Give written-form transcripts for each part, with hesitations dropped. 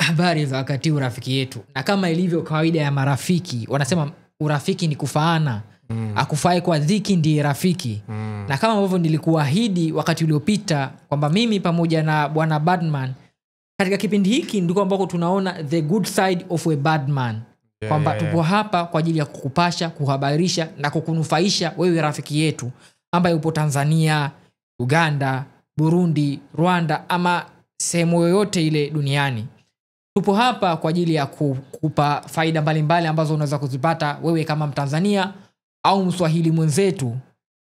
habari za wakati urafiki yetu. Na kama ilivyo kawaida ya marafiki, wanasema urafiki ni kufaana. Akufai kwa dhiki ndiye rafiki. Na kama ambavyo nilikuahidi wakati uliopita kwamba mimi pamoja na bwana Badman katika kipindi hiki ndiko ambako tunaona the good side of a bad man. Kwamba tupo hapa kwa ajili ya kukupasha, kuhabarisha na kukunufaisha wewe rafiki yetu ambaye upo Tanzania, Uganda, Burundi, Rwanda ama sehemu yoyote ile duniani. Tupo hapa kwa ajili ya kukupa faida mbalimbali ambazo unaweza kuzipata wewe kama Mtanzania au Mswahili mwenzetu.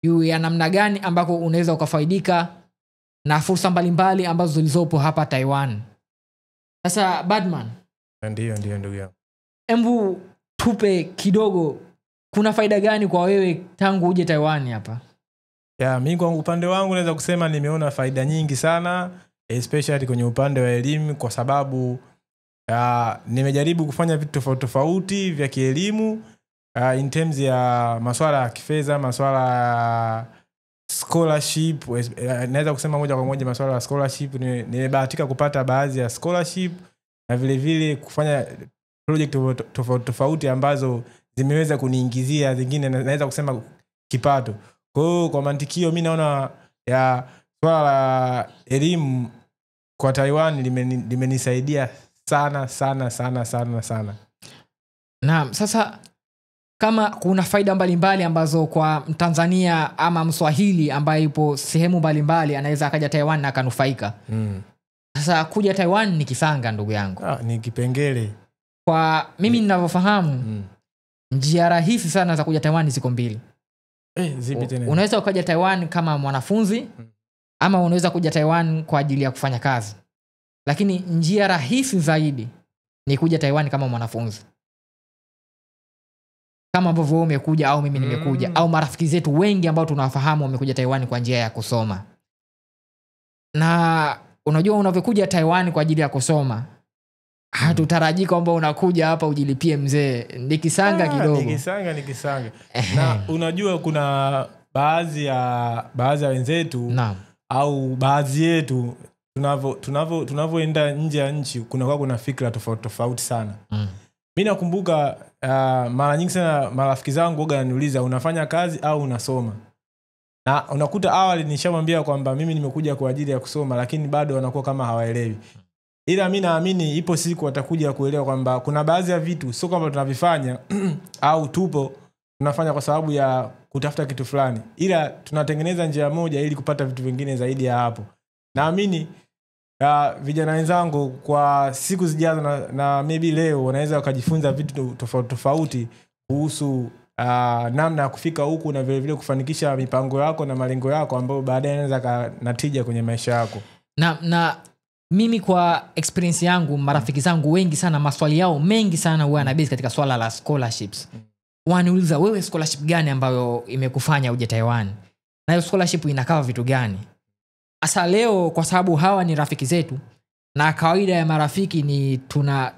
Yule ya namna gani ambako unaweza ukafaidika na fursa mbalimbali ambazo zilizopo hapa Taiwan. Sasa Badman, ndio ndugu yangu. Embu tupe kidogo, kuna faida gani kwa wewe tangu uje Taiwan hapa? Mimi kwa upande wangu naweza kusema nimeona faida nyingi sana, especially kwenye upande wa elimu, kwa sababu nimejaribu kufanya vitu tofauti vya kielimu in terms ya masuala ya kifedha, masuala ya scholarship. Naweza kusema moja kwa moja masuala ya scholarship, nimebahatika kupata baadhi ya scholarship na vile vile kufanya project tofauti ambazo zimeweza kuniingizia zingine naweza kusema kipato. Kwa mantikio mimi naona ya swala la elimu kwa Taiwan limenisaidia sana. Naam, sasa kama kuna faida mbalimbali ambazo kwa Mtanzania ama Mswahili ambaye yupo sehemu mbalimbali anaweza akaja Taiwan na akanufaika. Sasa kuja Taiwan ni kisanga ndugu yangu. Ni kipengele. Kwa mimi ninavyofahamu, njia rahisi sana za kuja Taiwan ziko mbili. Zipi tena? Unaweza ukaja Taiwan kama mwanafunzi ama unaweza kuja Taiwan kwa ajili ya kufanya kazi. Lakini njia rahisi zaidi ni kuja Taiwan kama mwanafunzi. Kama ambavyo umekuja au mimi nimekuja au marafiki zetu wengi ambao tunawafahamu wamekuja Taiwan kwa njia ya kusoma. Na unajua unavyokuja Taiwan kwa ajili ya kusoma, hatutarajii kwamba unakuja hapa ujilipie mzee. Nikisanga kidogo. Nikisanga. Na unajua kuna baadhi ya wenzetu au baadhi yetu tunavyoenda nje ya nchi kuna fikra tofauti sana. Mimi nakumbuka mara nyingi sana marafiki zangu wananiuliza unafanya kazi au unasoma. Na unakuta awali nishamwambia kwamba mimi nimekuja kwa ajili ya kusoma, lakini bado wanakuwa kama hawaelewi. Ila mimi naamini ipo siku watakuja kuelewa kwamba kuna baadhi ya vitu sio kwamba tunavifanya au tunafanya kwa sababu ya kutafuta kitu fulani, ila tunatengeneza njia moja ili kupata vitu vingine zaidi ya hapo. Naamini vijana wenzangu kwa siku zijazo na maybe leo wanaweza wakajifunza vitu tofauti kuhusu namna ya kufika huku na vile vile kufanikisha mipango yako na malengo yako ambayo baadaye yanaweza natija kwenye maisha yako. Na mimi kwa experience yangu, marafiki zangu wengi sana maswali yao mengi sana huwa yanabase katika swala la scholarships. Wanauliza wewe scholarship gani ambayo imekufanya uje Taiwan? Na hiyo scholarship inakaa vitu gani? Asa leo kwa sababu hawa ni rafiki zetu na kawaida ya marafiki ni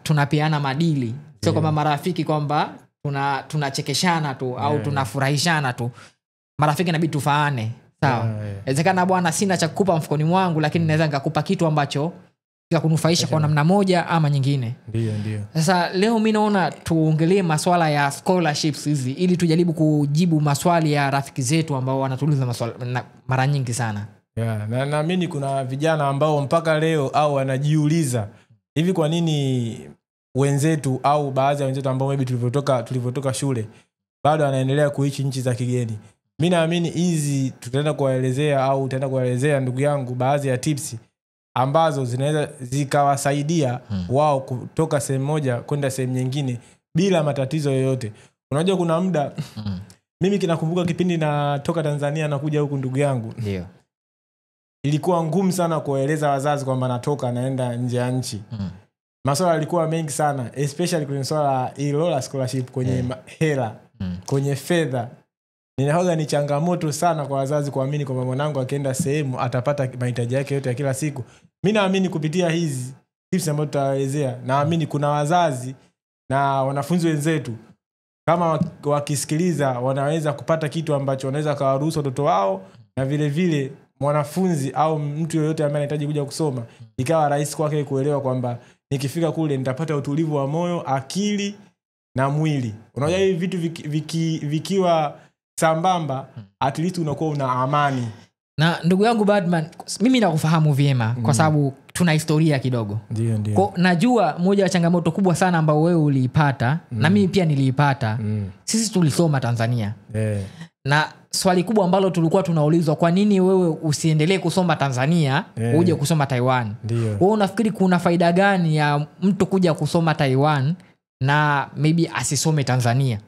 tunapeana madili. Sio kama marafiki kwamba tunachekeshana tu au tunafurahishana tu. Marafiki inabidi tufaane. Sawa. Inawezekana bwana sina cha kukupa mfukoni mwangu, lakini naweza nikakupa kitu ambacho kitakunufaisha kwa namna moja ama nyingine. Ndio. Sasa leo mimi naona tuongelee masuala ya scholarships hizi ili tujaribu kujibu maswali ya rafiki zetu ambao wanatuuliza maswali mara nyingi sana. Na naamini kuna vijana ambao mpaka leo au wanajiuliza hivi kwa nini wenzetu au baadhi ya wenzetu ambao maybe tulivyotoka shule bado wanaendelea kuishi nchi za kigeni. Mimi naamini hizi tutaenda kuelezea ndugu yangu baadhi ya tips ambazo zinaweza zikawasaidia wao kutoka sehemu moja kwenda sehemu nyingine bila matatizo yoyote. Unajua kuna muda mimi kinakumbuka kipindi natoka Tanzania na kuja huku ndugu yangu. Ndio. Ilikuwa ngumu sana kueleza wazazi kwamba natoka naenda nje ya nchi. Masuala yalikuwa mengi sana, especially kwenye swala la scholarship, kwenye hela, kwenye fedha. Ninaona ni changamoto sana kwa wazazi kuamini kwamba mwanangu akienda sehemu atapata mahitaji yake yote ya kila siku. Mimi naamini kupitia hizi tips ambazo tutaelezea, naamini kuna wazazi na wanafunzi wenzetu kama wakisikiliza wanaweza kupata kitu ambacho wanaweza kawaruhusu watoto wao, na vile vile mwanafunzi au mtu yoyote ambaye anahitaji kuja kusoma ikawa rahisi kwake kuelewa kwamba nikifika kule nitapata utulivu wa moyo, akili na mwili. Unajua hivi vitu vikiwa sambamba, at least unakuwa una amani. Na ndugu yangu Badman, mimi nakufahamu vyema kwa sababu tuna historia kidogo. Ndio. Kwa najua moja ya changamoto kubwa sana ambao wewe uliipata na mimi pia niliipata. Sisi tulisoma Tanzania. Na swali kubwa ambalo tulikuwa tunaulizwa, kwa nini wewe usiendelee kusoma Tanzania uje kusoma Taiwan? Wewe unafikiri kuna faida gani ya mtu kuja kusoma Taiwan na maybe asisome Tanzania?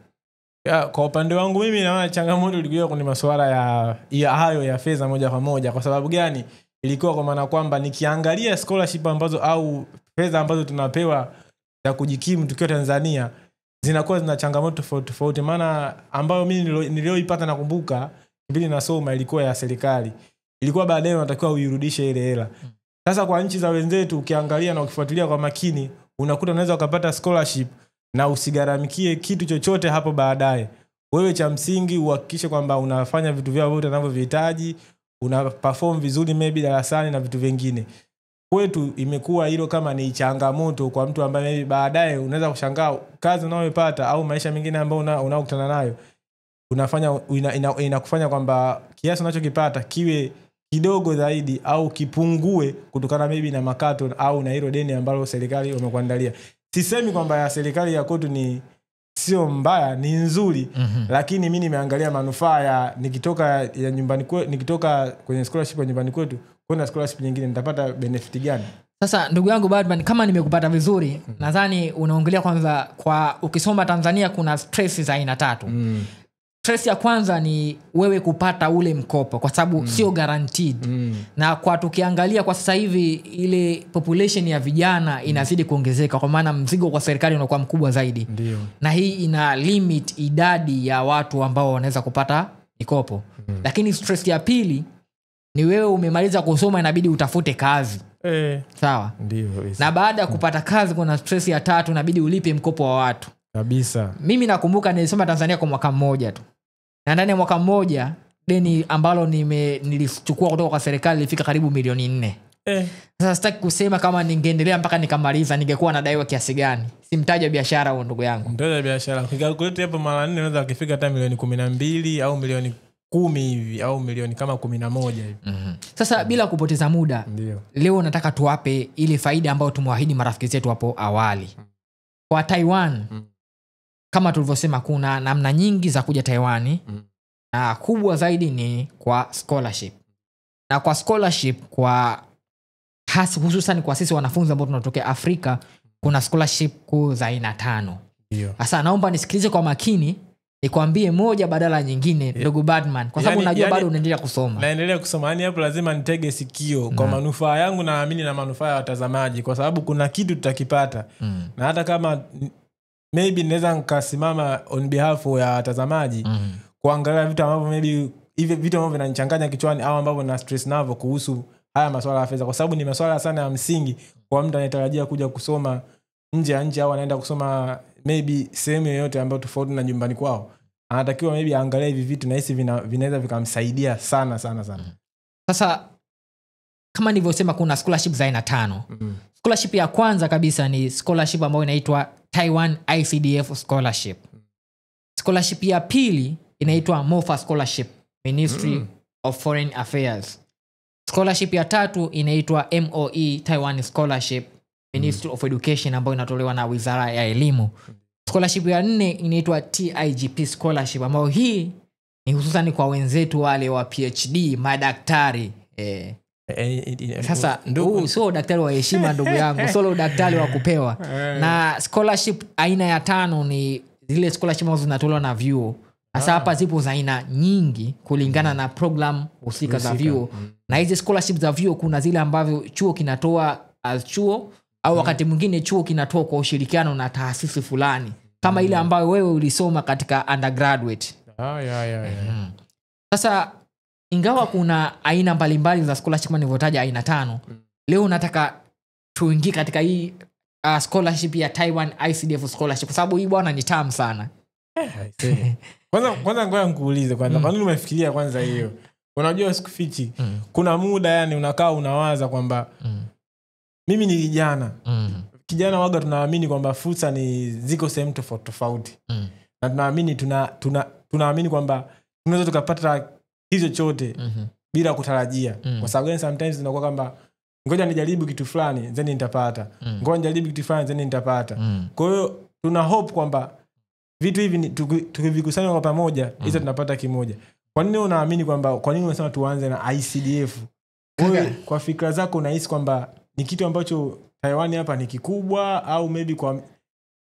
Kwa upande wangu mimi naona changamoto ilikuwa kwenye masuala ya hayo ya fedha moja kwa moja. Kwa sababu gani? Ilikuwa kwa maana kwamba nikiangalia scholarship ambazo au fedha ambazo tunapewa ya kujikimu tukiwa Tanzania zinakuwa zina changamoto tofauti. Maana ambayo mimi nilioipata nakumbuka kipindi nasoma ilikuwa ya serikali. Ilikuwa baadaye unatakiwa uirudishe ile hela. Sasa kwa nchi za wenzetu ukiangalia na ukifuatilia kwa makini, unakuta unaweza ukapata scholarship na usigaramikie kitu chochote hapo baadaye. Wewe cha msingi uhakikishe kwamba unafanya vitu vyao vyote unavyohitaji, una perform vizuri maybe darasani na vitu vingine. Kwetu imekuwa hilo kama ni changamoto kwa mtu ambaye maybe baadaye unaweza kushangaa kazi unayopata au maisha mengine ambayo unaokutana nayo unafanya inakufanya kwamba kiasi unachokipata kiwe kidogo zaidi au kipungue kutokana maybe na makato au na hilo deni ambalo serikali wamekuandalia. Sisemi kwamba ya serikali ya kwetu ni sio mbaya, ni nzuri, lakini mimi nimeangalia manufaa ya nikitoka kwenye scholarship ya nyumbani kwetu kwenda scholarship nyingine nitapata benefit gani? Sasa ndugu yangu Badman, kama nimekupata vizuri, nadhani unaongelea kwanza kwa ukisoma Tanzania kuna stress za aina 3. Stress ya kwanza ni wewe kupata ule mkopo kwa sababu sio guaranteed. Na kwa tukiangalia kwa sasa hivi ile population ya vijana inazidi kuongezeka, kwa maana mzigo kwa serikali unakuwa mkubwa zaidi. Ndiyo. Na hii ina limit idadi ya watu ambao wanaweza kupata mikopo. Lakini stress ya pili ni wewe umemaliza kusoma inabidi utafute kazi. Sawa? Ndiyo. Na baada ya kupata kazi kuna stress ya 3 inabidi ulipe mkopo wa watu. Kabisa. Mimi nakumbuka nilisoma Tanzania kwa mwaka mmoja tu. Na ndani ya mwaka mmoja deni ambalo nilichukua kutoka kwa serikali lilifika karibu milioni 4. Sasa sitaki kusema kama ningeendelea mpaka nikamaliza ningekuwa nadaiwa kiasi gani. Simtaja biashara huo ndugu yangu. Mtaja biashara. Ukikalkulate hapo mara 4 unaweza kufika hata milioni 12 au milioni 10 hivi au milioni kama 11 hivi. Sasa bila kupoteza muda, leo nataka tuwape ile faida ambayo tumewaahidi marafiki zetu hapo awali. Kwa Taiwan, kama tulivyosema kuna namna nyingi za kuja Taiwani. Na kubwa zaidi ni kwa scholarship. Na kwa scholarship kwa hususan kwa sisi wanafunzi ambao tunatokea Afrika kuna scholarship za aina 5. Sasa naomba nisikilize kwa makini nikwambie moja badala nyingine ndugu Badman, kwa sababu najua bado unaendelea kusoma. Naendelea kusoma. Yaani hapo lazima nitege sikio kwa manufaa yangu na naamini na manufaa ya watazamaji, kwa sababu kuna kitu tutakipata. Na hata kama maybe naweza nikasimama on behalf ya watazamaji kuangalia vitu ambavyo maybe hivi vitu ambavyo vinanichanganya kichwani au ambavyo na stress navyo kuhusu haya masuala ya fedha, kwa sababu ni masuala sana ya msingi kwa mtu anayetarajia kuja kusoma nje ya nchi au anaenda kusoma maybe sehemu yoyote ambayo tofauti na nyumbani kwao. Anatakiwa maybe aangalie hivi vitu na hisi vinaweza vikamsaidia sana. Sasa kama nilivyosema kuna scholarship za aina 5. Scholarship ya kwanza kabisa ni scholarship ambayo inaitwa Taiwan ICDF scholarship. Scholarship ya pili inaitwa MOFA scholarship, Ministry of Foreign Affairs. Scholarship ya 3 inaitwa MOE Taiwan scholarship, Ministry of Education, ambayo inatolewa na Wizara ya Elimu. Scholarship ya 4 inaitwa TIGP scholarship, ambayo hii ni hususan kwa wenzetu wale wa PhD, madaktari. Sasa ndugu sio daktari wa heshima ndugu yangu, sio daktari wa kupewa. Na scholarship aina ya 5 ni zile scholarship ambazo zinatolewa na vyuo. Sasa hapa zipo za aina nyingi kulingana na program husika za vyuo. Na hizi scholarship za vyuo kuna zile ambavyo chuo kinatoa as chuo au wakati mwingine chuo kinatoa kwa ushirikiano na taasisi fulani. Kama ile ambayo wewe ulisoma katika undergraduate. Sasa ingawa kuna aina mbalimbali za scholarship kama nilivyotaja aina 5, leo nataka tuingie katika hii scholarship ya Taiwan ICDF scholarship kwa sababu hii bwana ni tamu sana. Kwanza ngoja nikuulize kwanza, kwa nini umefikiria kwanza hiyo? Unajua sikufichi. Kuna muda yani unakaa unawaza kwamba mimi ni kijana. kijana waga tunaamini kwamba fursa ni ziko sehemu tofauti. Na tunaamini tunaamini kwamba tunaweza tukapata hizo chote bila kutarajia. Kwa sababu sometimes tunakuwa kwamba ngoja nijaribu kitu fulani then nitapata. Ngoja nijaribu kitu fulani then nitapata. Kwa hiyo tuna hope kwamba vitu hivi tukivikusanya kwa pamoja hizo tunapata kimoja. Kwa nini unaamini kwamba, kwa nini unasema tuanze na ICDF? Wewe kwa fikra zako unahisi kwamba ni kitu ambacho Taiwan hapa ni kikubwa, au maybe kwa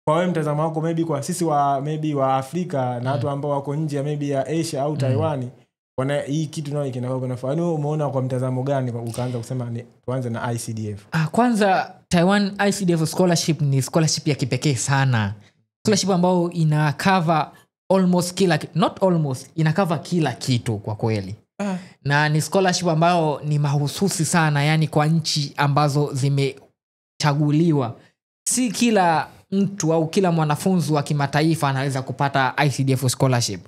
wewe mtazamo wako maybe kwa sisi wa Afrika na watu ambao wako nje ya maybe ya Asia au Taiwan wana hii kitu nao kinakuwa kinafanya, umeona kwa mtazamo gani ukaanza kusema tuanze na ICDF? Kwanza Taiwan ICDF scholarship ni scholarship ya kipekee sana. Scholarship ambao ina cover almost ina cover kila kitu kwa kweli. Na ni scholarship ambao ni mahususi sana, yani kwa nchi ambazo zimechaguliwa. Si kila mtu au kila mwanafunzi wa kimataifa anaweza kupata ICDF scholarship.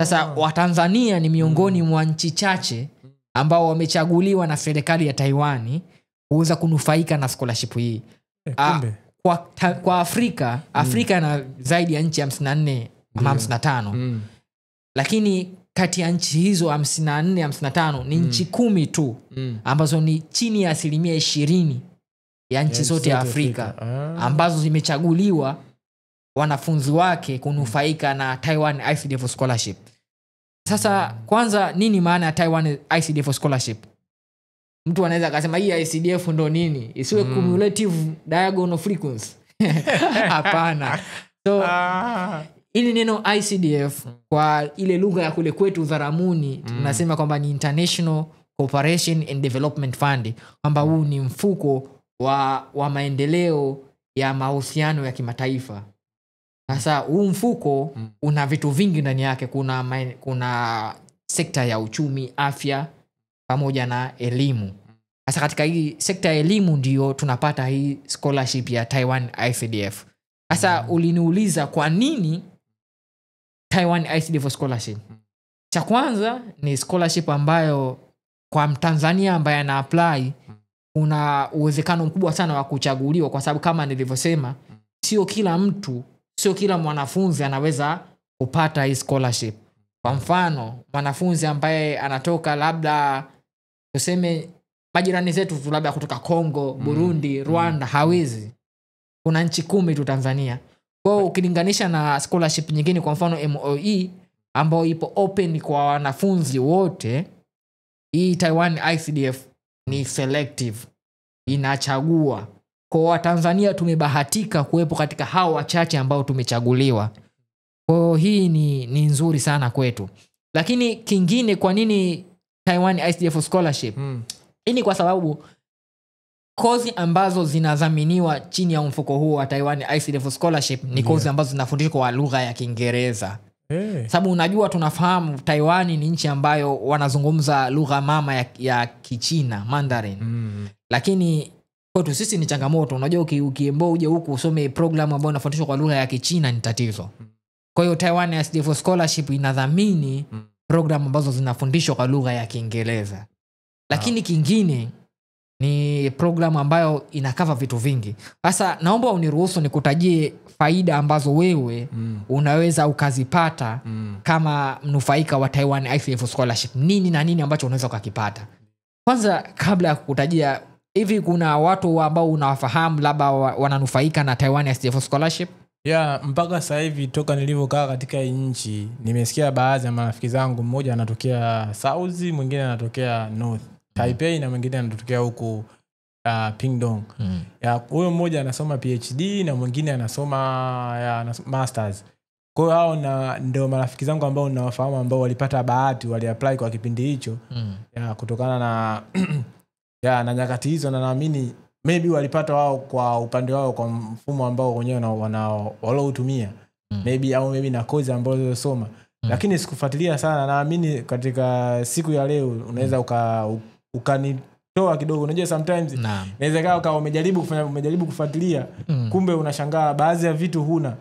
Sasa Watanzania ni miongoni mwa nchi chache ambao wamechaguliwa na serikali ya Taiwan kuweza kunufaika na scholarship hii. Kwa Afrika na zaidi ya nchi 54 ama 55. Lakini kati ya nchi hizo 54 55 ni nchi 10 tu ambazo ni chini ya 20% ya nchi zote ya Afrika ambazo zimechaguliwa wanafunzi wake kunufaika na Taiwan ICDF scholarship. Sasa kwanza nini maana ya Taiwan ICDF scholarship? Mtu anaweza akasema hii ICDF ndo nini? Isiwe cumulative diagonal frequency. Hapana. So ili neno ICDF kwa ile lugha ya kule kwetu Zaramuni tunasema kwamba ni International Cooperation and Development Fund, kwamba huu ni mfuko wa maendeleo ya mahusiano ya kimataifa. Sasa huu mfuko una vitu vingi ndani yake. Kuna sekta ya uchumi, afya pamoja na elimu. Sasa katika hii sekta ya elimu ndio tunapata hii scholarship ya Taiwan ICDF. Sasa uliniuliza kwa nini Taiwan ICDF scholarship? Cha kwanza ni scholarship ambayo kwa Mtanzania ambaye ana apply kuna uwezekano mkubwa sana wa kuchaguliwa, kwa sababu kama nilivyosema sio kila mwanafunzi anaweza kupata hii scholarship. Kwa mfano, mwanafunzi ambaye anatoka labda tuseme majirani zetu tu, labda kutoka Kongo, Burundi, Rwanda, hawezi. Kuna nchi 10 tu Tanzania. Kwa hiyo ukilinganisha na scholarship nyingine, kwa mfano MOE ambao ipo open kwa wanafunzi wote, hii Taiwan ICDF ni selective, inachagua. Kwa Tanzania tumebahatika kuwepo katika hao wachache ambao tumechaguliwa. Kwa hii ni nzuri sana kwetu. Lakini kingine, kwa nini Taiwan ICDF scholarship? Hii ni kwa sababu kozi ambazo zinadhaminiwa chini ya mfuko huu wa Taiwan ICDF scholarship ni kozi ambazo zinafundishwa kwa lugha ya Kiingereza. Sababu unajua tunafahamu Taiwan ni nchi ambayo wanazungumza lugha mama ya Kichina, Mandarin. Lakini kwetu sisi ni changamoto. Unajua ukiembo uje huku usome program ambayo inafundishwa kwa lugha ya Kichina ni tatizo. Kwa hiyo Taiwan ICDF scholarship inadhamini program ambazo zinafundishwa kwa lugha ya Kiingereza. Lakini kingine ni program ambayo inakava vitu vingi. Sasa naomba uniruhusu nikutajie faida ambazo wewe unaweza ukazipata kama mnufaika wa Taiwan ICDF scholarship. Nini na nini ambacho unaweza ukakipata? Kwanza, kabla ya kukutajia, hivi kuna watu ambao unawafahamu labda wananufaika na Taiwan ICDF scholarship? Mpaka sasa hivi toka nilivyokaa katika nchi nimesikia baadhi ya marafiki zangu, mmoja anatokea South, mwingine anatokea North Taipei na mwingine anatokea huku Pingdong. Huyo mmoja anasoma PhD na mwingine anasoma masters. Kwa hiyo hao ndio marafiki zangu ambao ninawafahamu ambao walipata bahati, waliapply kwa kipindi hicho kutokana na na nyakati hizo, na naamini maybe walipata wao kwa upande wao kwa mfumo ambao wenyewe wanaotumia maybe, au maybe na kozi ambazo walisoma. Lakini sikufuatilia sana. Naamini katika siku ya leo unaweza ukanitoa kidogo. Unajua sometimes inaweza kama umejaribu kufuatilia kumbe unashangaa baadhi ya vitu huna.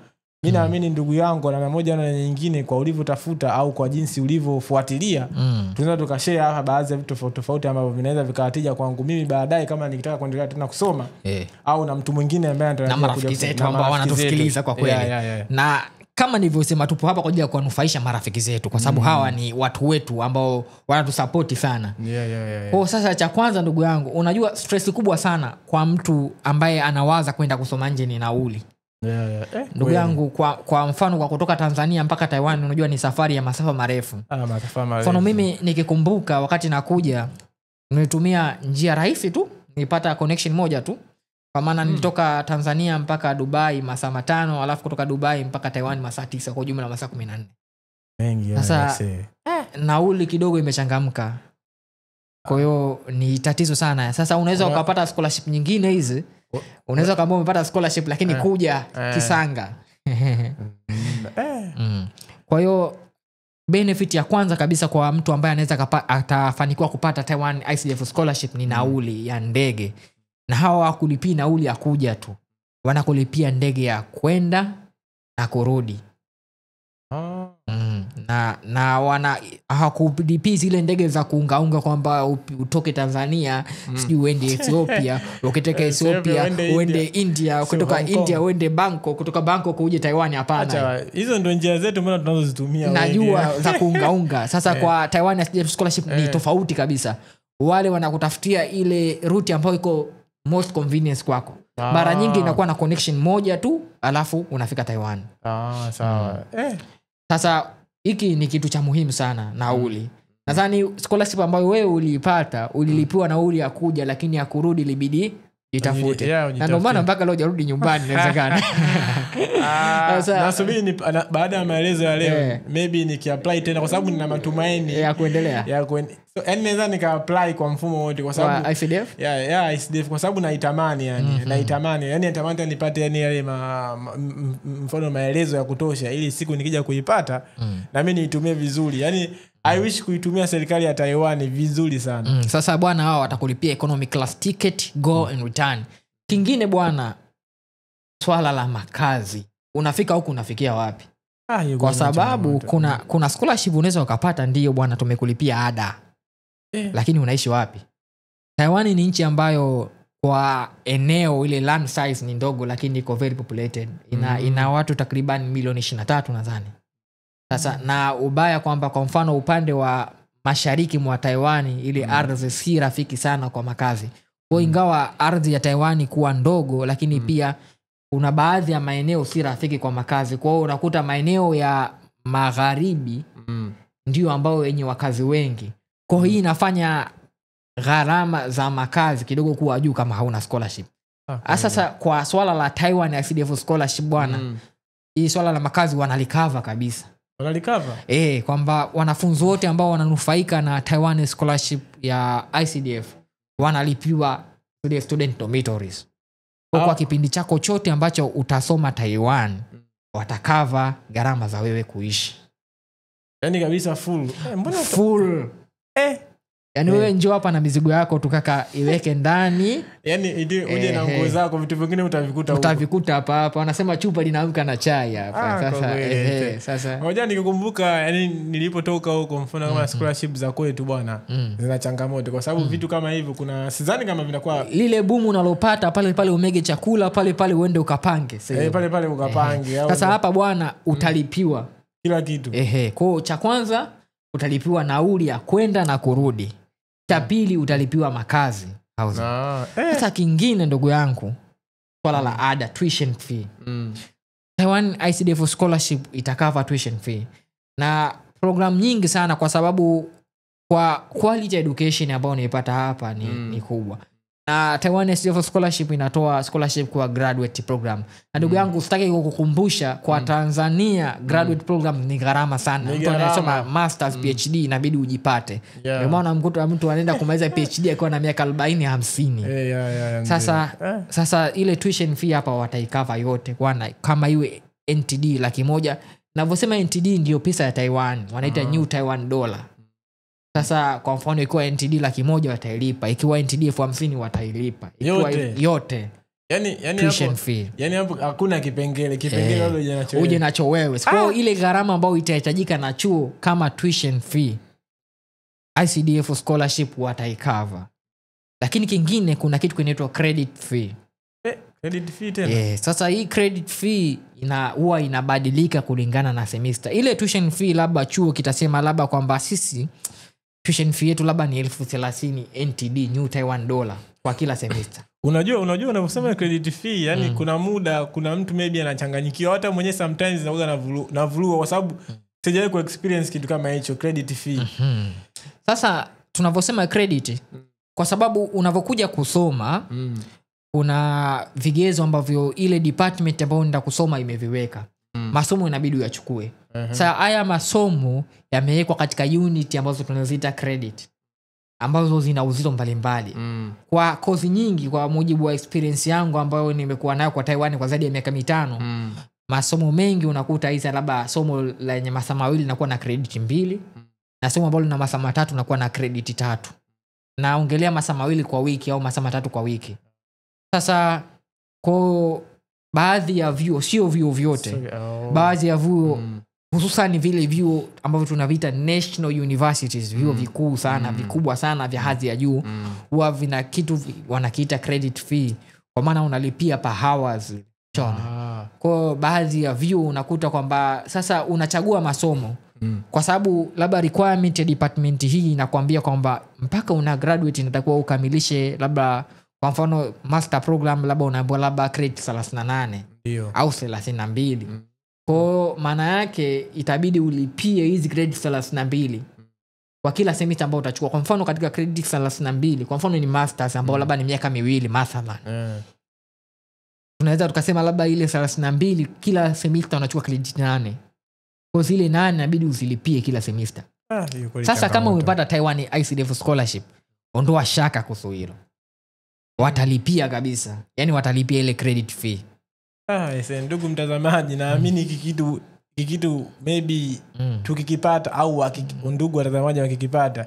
mimi naamini ndugu yangu na moja na nyingine kwa ulivyotafuta au kwa jinsi ulivyofuatilia tunaweza tukashare hapa baadhi ya vitu tofauti ambavyo vinaweza vikawatija kwangu mimi baadaye kama nikitaka kuendelea tena kusoma au na mtu mwingine ambaye anatarajia kuja zetu ambao wanatusikiliza kwa kweli. Na kama nilivyosema tupo hapa kwa ajili ya kuwanufaisha marafiki zetu kwa sababu hawa ni watu wetu ambao wanatusupport sana. Kwa sasa cha kwanza ndugu yangu, unajua stress kubwa sana kwa mtu ambaye anawaza kwenda kusoma nje ni nauli. Ndugu yangu kwa mfano kwa kutoka Tanzania mpaka Taiwan unajua ni safari ya masafa marefu. Mfano mimi nikikumbuka wakati nakuja nilitumia njia rahisi tu, nilipata connection moja tu. Kwa maana nilitoka Tanzania mpaka Dubai masaa 5 alafu kutoka Dubai mpaka Taiwan masaa 9 kwa jumla masaa 14. Mengi sasa nauli kidogo imechangamka. Kwa hiyo ni tatizo sana. Sasa unaweza ukapata scholarship nyingine hizi. Unaweza kama umepata scholarship lakini kuja kisanga. Kwa hiyo benefit ya kwanza kabisa kwa mtu ambaye anaweza atafanikiwa kupata Taiwan ICDF scholarship ni nauli ya ndege. Na hawa hakulipia nauli ya kuja tu. Wanakulipia ndege ya kwenda na kurudi. Na wana hawakulipia zile ndege za kuungaunga kwamba utoke Tanzania sijui uende Ethiopia, ukitaka Ethiopia uende India, kutoka India uende Bangkok, kutoka Bangkok uje Taiwan. Hapana. Hizo ndio njia zetu mbona tunazozitumia wengi. Najua za kuungaunga. Sasa kwa Taiwan scholarship ni tofauti kabisa. Wale wanakutafutia ile route ambayo iko most convenience kwako. Mara nyingi inakuwa na connection moja tu alafu unafika Taiwan. Sawa. Sasa hiki ni kitu cha muhimu sana, nauli. Nadhani scholarship ambayo wewe uliipata ulilipiwa nauli ya kuja lakini ya kurudi ilibidi jitafute. Na ndio maana mpaka leo hujarudi nyumbani inawezekana. Nasubiri baada ya maelezo ya leo maybe nikiapply tena kwa sababu nina matumaini ya kuendelea. So naweza nika-apply kwa mfumo wote kwa sababu ICDF? ICDF kwa sababu naitamani natamani nipate yale mfano maelezo ya kutosha ili siku nikija kuipata na mimi niitumie vizuri. I wish kuitumia serikali ya Taiwan vizuri sana. Sasa bwana hao watakulipia economy class ticket go and return. Kingine bwana, swala la makazi. Unafika huku unafikia wapi? Kwa sababu kuna scholarship unaweza ukapata ndio bwana tumekulipia ada. Lakini unaishi wapi? Taiwan ni nchi ambayo kwa eneo ile land size ni ndogo lakini iko very populated. Ina watu takriban milioni 23 nadhani. Sasa na ubaya kwamba kwa mfano upande wa mashariki mwa Taiwan ile ardhi si rafiki sana kwa makazi. Kwa ingawa ardhi ya Taiwan kuwa ndogo lakini pia kuna baadhi ya maeneo si rafiki kwa makazi. Kwa hiyo unakuta maeneo ya magharibi ndio ambao yenye wakazi wengi. Kwa hiyo inafanya gharama za makazi kidogo kuwa juu kama hauna scholarship. Sasa kwa swala la Taiwan ICDF scholarship bwana, hii swala la makazi wanalikava kabisa. Wanalikava? Kwamba wanafunzi wote ambao wananufaika na Taiwan scholarship ya ICDF wanalipiwa student dormitories. Kwa kipindi chako chote ambacho utasoma Taiwan watakava gharama za wewe kuishi. Yaani kabisa full. Full. Yaani wewe njoo hapa na mizigo yako tukaka iweke ndani. Yaani uje na nguo zako, vitu vingine utavikuta huko. Utavikuta hapa. Wanasema chupa linaamka na chai hapa. Sasa ngoja nikikumbuka yaani nilipotoka huko mfano kama scholarship za kwetu bwana zina changamoto kwa sababu vitu kama hivyo kuna sidhani kama vinakuwa lile bumu unalopata pale umege chakula pale uende ukapange. Pale ukapange. Sasa hapa bwana utalipiwa kila kitu. Kwa cha kwanza utalipiwa nauli ya kwenda na kurudi. Cha pili utalipiwa makazi. Sasa kingine ndugu yangu swala la ada, tuition fee. Taiwan ICDF scholarship itakava tuition fee. Na program nyingi sana kwa sababu kwa quality education ambayo unaipata hapa ni kubwa. Na Taiwan ICDF scholarship inatoa scholarship kwa graduate program. Na ndugu yangu sitaki kukukumbusha kwa Tanzania graduate program ni gharama sana. Mtu anasoma masters PhD inabidi ujipate. Ndio maana mtu anaenda kumaliza PhD akiwa na miaka 40 50. Sasa ile tuition fee hapa wataikava yote kama iwe NTD 100,000. Ninavyosema NTD ndio pesa ya Taiwan. Wanaita New Taiwan Dollar. Sasa kwa mfano ikiwa NTD 100,000 watailipa, ikiwa NTD 50,000 watailipa, ikiwa yote. yani hapo hakuna kipengele uje nacho wewe. Kwa ile gharama ambayo itahitajika na chuo kama tuition fee ICDF scholarship wataikava. Lakini kingine kuna kitu kinaitwa credit fee. Credit fee tena? Sasa hii credit fee huwa inabadilika kulingana na semester. Ile tuition fee labda chuo kitasema labda kwamba sisi tuition fee yetu labda ni 30,000 NTD, New Taiwan dollar kwa kila semester. Unajua unaposema credit fee yani kuna muda kuna mtu maybe anachanganyikiwa, hata mwenyewe sometimes naoga na vuluo kwa sababu sijawahi ku experience kitu kama hicho credit fee. Sasa tunavyosema credit kwa sababu unavokuja kusoma kuna vigezo ambavyo ile department ambayo unaenda kusoma imeviweka. Masomo inabidi uyachukue. Sasa haya masomo yamewekwa katika unit ambazo tunaziita credit, ambazo zina uzito mbalimbali. Kwa kozi nyingi, kwa mujibu wa experience yangu ambayo nimekuwa nayo kwa Taiwan kwa zaidi ya miaka 5, masomo mengi unakuta hizo labda somo lenye masaa mawili linakuwa na credit 2 na somo ambalo lina masaa 3 linakuwa na credit 3. Naongelea masaa mawili kwa wiki au masaa 3 kwa wiki. Sasa kwa baadhi ya vyuo, sio vyuo vyote, baadhi ya vyuo hususan vile vyuo ambavyo tunaviita national universities, vyuo vikuu sana, vikubwa sana vya hadhi ya juu, huwa vina kitu wanakiita credit fee, kwa maana unalipia per hours. Kwa baadhi ya vyuo unakuta kwamba sasa unachagua masomo kwa sababu labda requirement ya department hii inakwambia kwamba mpaka una graduate inatakiwa ukamilishe labda kwa mfano master program labda unaambiwa labda credit 38 au 32. Kwa maana yake itabidi ulipie hizi credit 32 kwa kila semester ambayo utachukua. Kwa mfano katika credit 32, kwa mfano ni masters ambao labda ni miaka 2 mathalan. Tunaweza tukasema labda ile 32 kila semester unachukua credit 8. Kwa zile 8 inabidi uzilipie kila semester. Sasa kama umepata Taiwan ICDF scholarship, ondoa shaka kuhusu hilo. Watalipia kabisa. Yani watalipia ile credit fee. Ndugu mtazamaji, naamini kikitu maybe tukikipata au ndugu watazamaji wakikipata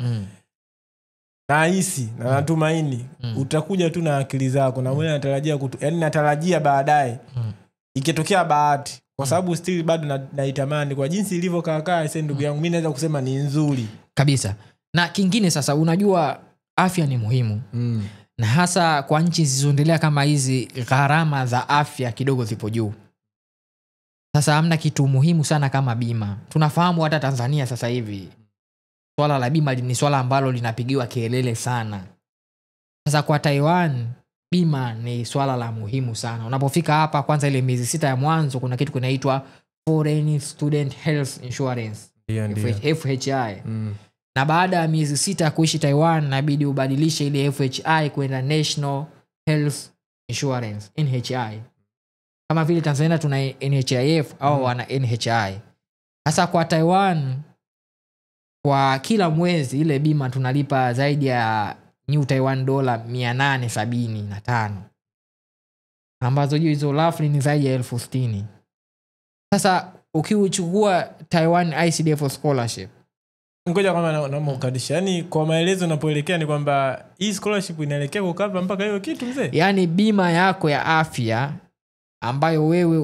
nahisi na natumaini utakuja tu na akili zako na wewe unatarajia yani natarajia baadaye ikitokea bahati, kwa sababu still bado naitamani kwa jinsi ilivyokaa ndugu yangu, mimi naweza kusema ni nzuri kabisa. Na kingine sasa, unajua afya ni muhimu. Na hasa kwa nchi zilizoendelea kama hizi, gharama za afya kidogo zipo juu. Sasa hamna kitu muhimu sana kama bima. Tunafahamu hata Tanzania sasa hivi swala la bima ni swala ambalo linapigiwa kelele sana. Sasa kwa Taiwan bima ni swala la muhimu sana. Unapofika hapa, kwanza ile miezi 6 ya mwanzo kuna kitu kinaitwa Foreign Student Health Insurance, FHI. Na baada ya miezi 6 kuishi Taiwan inabidi ubadilishe ile FHI kwenda National Health Insurance, NHI. Kama vile Tanzania tuna NHIF au wana NHI. Sasa kwa Taiwan kwa kila mwezi ile bima tunalipa zaidi ya New Taiwan dollar 875, ambazo hizo roughly ni zaidi ya 60,000. Sasa ukichukua Taiwan ICDF scholarship, ngoja kama naomba ukadisha, yani kwa maelezo unapoelekea ni kwamba hii scholarship inaelekea kukava mpaka hiyo kitu mzee, yani bima yako ya afya ambayo wewe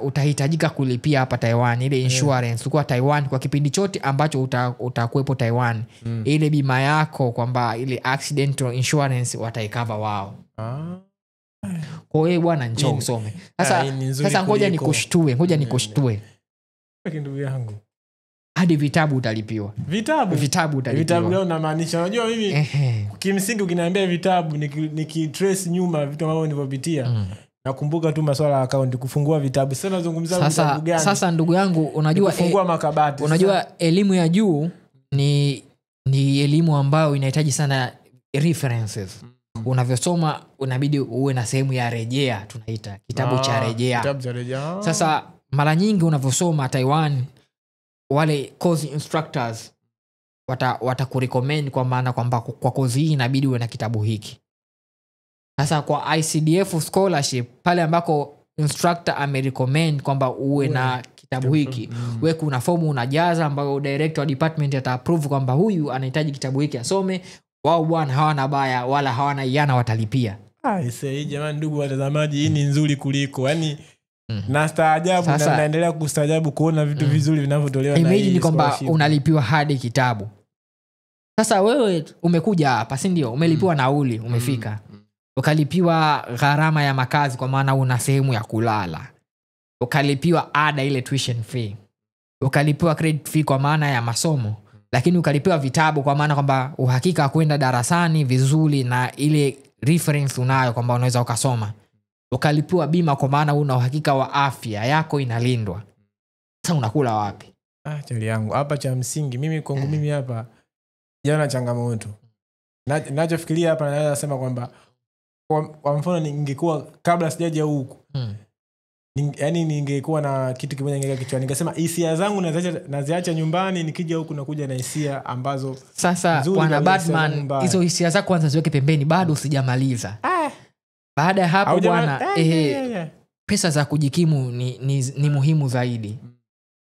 utahitajika kulipia hapa Taiwan, ile insurance kwa Taiwan kwa kipindi chote ambacho utakuepo Taiwan, ile bima yako kwamba ile accidental insurance wataikava wao. Kwa wewe bwana njoo usome. Sasa ngoja nikushtue ndugu yangu, hadi vitabu utalipiwa. Vitabu leo namaanisha, unajua mimi kimsingi ukiniambia vitabu nikitrace nyuma vitu ambavyo nilivyopitia, nakumbuka tu masuala ya account, kufungua vitabu. Sasa nazungumzia vitabu gani? Sasa ndugu yangu, unajua kufungua makabati. Unajua elimu ya juu ni elimu ambayo inahitaji sana references. Unavyosoma unabidi uwe na sehemu ya rejea, tunaita kitabu cha rejea. Sasa mara nyingi unavyosoma Taiwan, wale course instructors watakurecommend kwa maana kwamba kwa kozi hii inabidi uwe na kitabu hiki. Sasa kwa ICDF scholarship, pale ambako instructor amerecommend kwamba uwe na kitabu hiki, wewe kuna fomu unajaza ambayo director wa department ata-approve kwamba huyu anahitaji kitabu hiki asome. Wao bwana hawana baya wala hawana iana, watalipia. Hii jamani ndugu watazamaji, hii ni nzuri kuliko. Yaani nastaajabu na naendelea kustaajabu kuona vitu vizuri vinavyotolewa na hii. Imagine kwamba unalipiwa hadi kitabu. Sasa wewe umekuja hapa, si ndio? Umelipiwa nauli, umefika. Ukalipiwa gharama ya makazi kwa maana una sehemu ya kulala. Ukalipiwa ada ile tuition fee. Ukalipiwa credit fee kwa maana ya masomo. Lakini ukalipiwa vitabu kwa maana kwamba uhakika kwenda darasani vizuri na ile reference unayo kwamba unaweza ukasoma. Ukalipiwa bima kwa maana una uhakika wa afya yako inalindwa. Sasa unakula wapi? Chali yangu hapa cha msingi mimi kwangu mimi hapa jana changamoto. Ninachofikiria hapa naweza kusema kwamba kwa mfano ningekuwa kabla sijaja huku. Yaani ningekuwa na kitu kimoja ngeka kichwani. Ningesema hisia zangu naziacha nyumbani, nikija huku nakuja na hisia ambazo sasa bwana Batman, hizo hisia zako kwanza ziweke pembeni, bado sijamaliza. Baada ya hapo bwana pesa za kujikimu ni muhimu zaidi.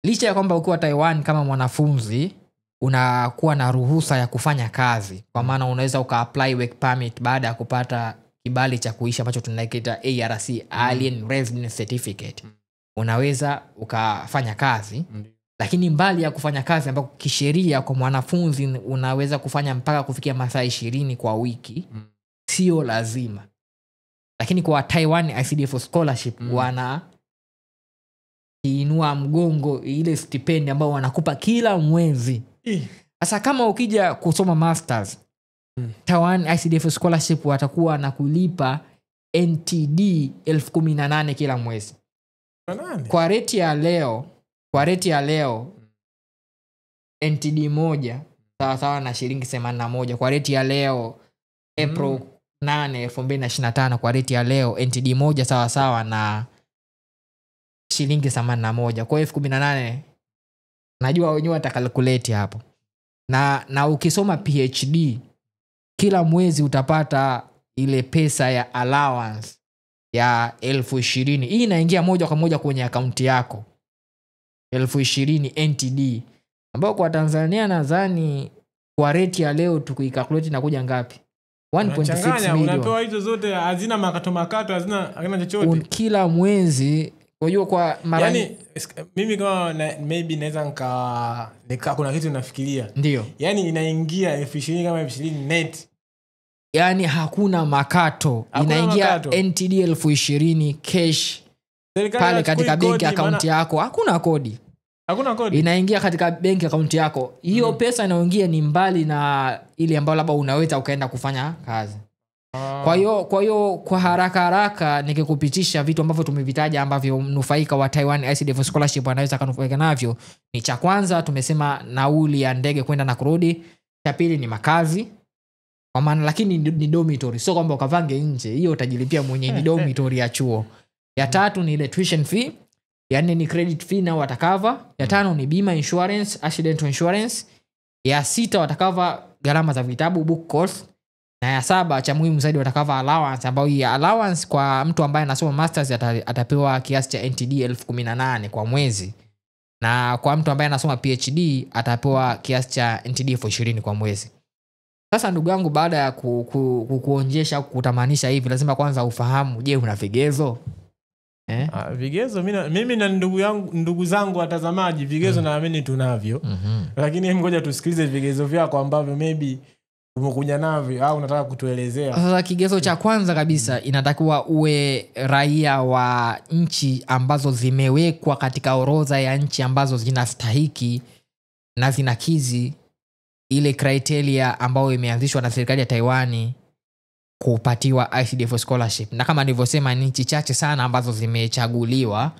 Licha ya kwamba ukiwa Taiwan kama mwanafunzi unakuwa na ruhusa ya kufanya kazi, kwa maana unaweza uka-apply work permit baada ya kupata kibali cha kuishi ambacho tunakiita ARC, Alien Residence Certificate. Unaweza ukafanya kazi. Lakini mbali ya kufanya kazi ambako kisheria kwa mwanafunzi unaweza kufanya mpaka kufikia masaa 20 kwa wiki, sio lazima. Lakini kwa Taiwan ICDF scholarship wana inua mgongo ile stipendi ambao wanakupa kila mwezi. Sasa kama ukija kusoma masters, Taiwan ICDF scholarship watakuwa na kulipa NTD 18,000 kila mwezi. Kwa rate ya leo NTD moja sawa na shilingi 81. Kwa rate ya leo April 8, 2025, kwa rate ya leo NTD moja sawa na shilingi 81. Kwa 18,000 najua wenyewe watakalculate hapo. Na ukisoma PhD kila mwezi utapata ile pesa ya allowance ya 20,000. Hii inaingia moja kwa moja kwenye akaunti yako. 20,000 NTD ambao kwa Tanzania nadhani kwa rate ya leo tukikalculate inakuja ngapi? 1.6 million. Unapewa hizo zote, hazina makato, hazina chochote. Kila mwezi unajua kwa mara yani, mimi kama maybe naweza nika kuna kitu nafikiria. Ndio. Yani inaingia 20,000 kama 20,000 net. Yani hakuna makato. Inaingia NTD 20,000 cash. Pale katika benki account yako hakuna kodi. Inaingia katika benki account yako. Hiyo pesa inayoingia ni mbali na ile ambayo labda unaweza ukaenda kufanya kazi. Kwa hiyo kwa haraka nikikupitisha vitu ambavyo tumevitaja ambavyo mnufaika wa Taiwan ICDF scholarship anaweza kanufaika navyo. Ni cha kwanza tumesema nauli ya ndege kwenda na kurudi. Cha pili ni makazi. Kwa maana lakini ni dormitory. Sio kwamba ukavange nje. Hiyo utajilipia mwenyewe, ni dormitory ya chuo. Ya tatu ni ile tuition fee. Ya nne ni credit fee na watakava. Ya tano ni bima insurance, accidental insurance. Ya sita watakava gharama za vitabu, book course. Na ya saba cha muhimu zaidi watakava allowance, ambayo hii allowance kwa mtu ambaye anasoma masters atapewa kiasi cha NTD 18,000 kwa mwezi. Na kwa mtu ambaye anasoma PhD atapewa kiasi cha NTD 20,000 kwa mwezi. Sasa ndugu yangu, baada ya kuonjesha kutamanisha hivi, lazima kwanza ufahamu, je, una vigezo? Vigezo mimi na ndugu zangu watazamaji, vigezo naamini tunavyo. Lakini ngoja tusikilize vigezo vyako ambavyo maybe umekuja navyo au unataka kutuelezea. Sasa kigezo cha kwanza kabisa, inatakiwa uwe raia wa nchi ambazo zimewekwa katika orodha ya nchi ambazo zinastahiki na zinakizi ile criteria ambayo imeanzishwa na serikali ya Taiwan kupatiwa ICDF scholarship. Na kama nilivyosema, ni nchi chache sana ambazo zimechaguliwa,